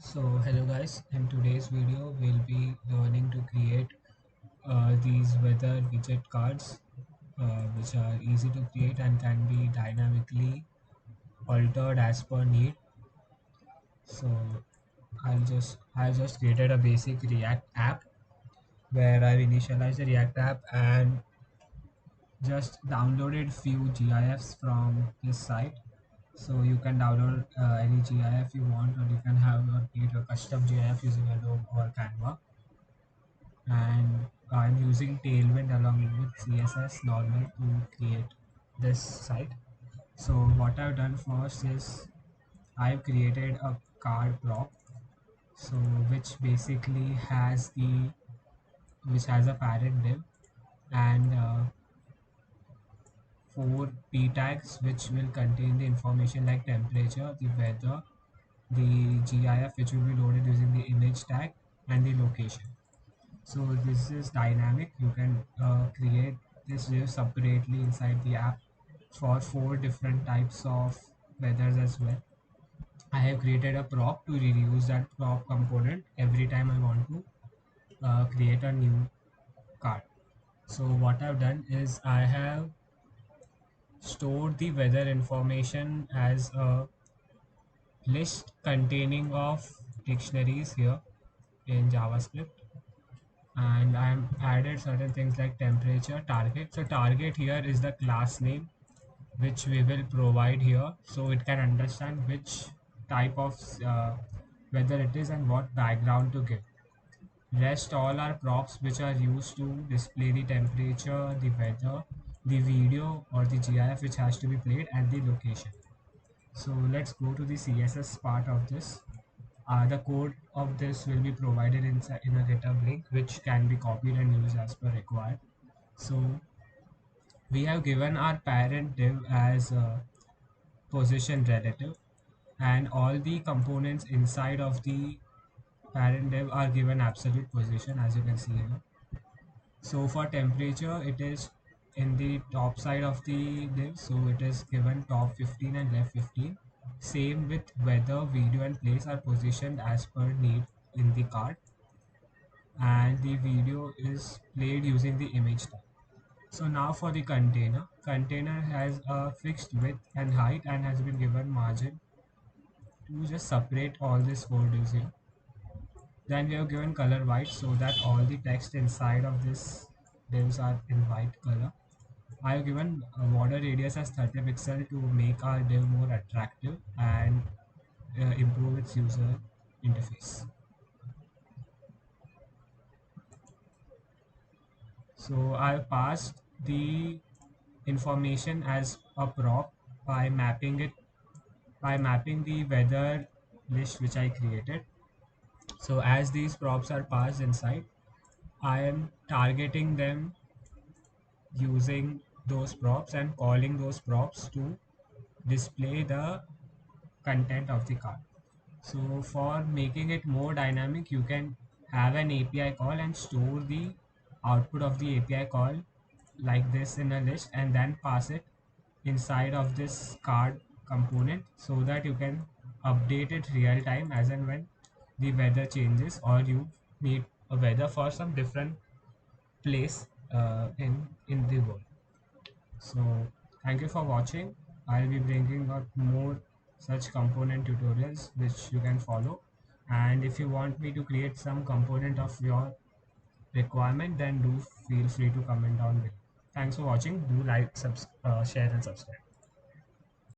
So hello guys, in today's video we'll be learning to create these weather widget cards which are easy to create and can be dynamically altered as per need. So I just created a basic React app where I've initialized the React app and just downloaded few GIFs from this site. So you can download any GIF you want, or you can have or create a custom GIF using Adobe or Canva. And I'm using Tailwind along with CSS normal to create this site. So what I've done first is I've created a card prop, so which has a parent div and four p tags which will contain the information like temperature, the weather, the GIF which will be loaded using the image tag, and the location. So this is dynamic. You can create this div separately inside the app for four different types of weathers as well. I have created a prop to reuse that prop component every time I want to create a new card. So what I've done is I have stored the weather information as a list containing of dictionaries here in JavaScript, and I'm added certain things like temperature, target. So target here is the class name which we will provide here, so it can understand which type of weather it is and what background to give. Rest all are props which are used to display the temperature, the weather, the video or the GIF which has to be played, and the location. So let's go to the CSS part of this. The code of this will be provided in a GitHub link which can be copied and used as per required. So we have given our parent div as position relative, and all the components inside of the parent div are given absolute position, as you can see here. So for temperature, it is in the top side of the div, so it is given top 15 and left 15. Same with weather, video and place are positioned as per need in the card, and the video is played using the image tag. So now for the container. Container has a fixed width and height and has been given margin to just separate all these four divs here. Then we have given color white so that all the text inside of this divs are in white color. I have given a border radius as 30 pixel to make our div more attractive and improve its user interface. So I have passed the information as a prop by mapping the weather list which I created. So as these props are passed inside, I am targeting them using those props and calling those props to display the content of the card. So for making it more dynamic, you can have an API call and store the output of the API call like this in a list, and then pass it inside of this card component so that you can update it real time as and when the weather changes, or you need a weather for some different place in the world. So thank you for watching. I'll be bringing up more such component tutorials which you can follow, and if you want me to create some component of your requirement, then do feel free to comment down below. Thanks for watching. Do like, share and subscribe.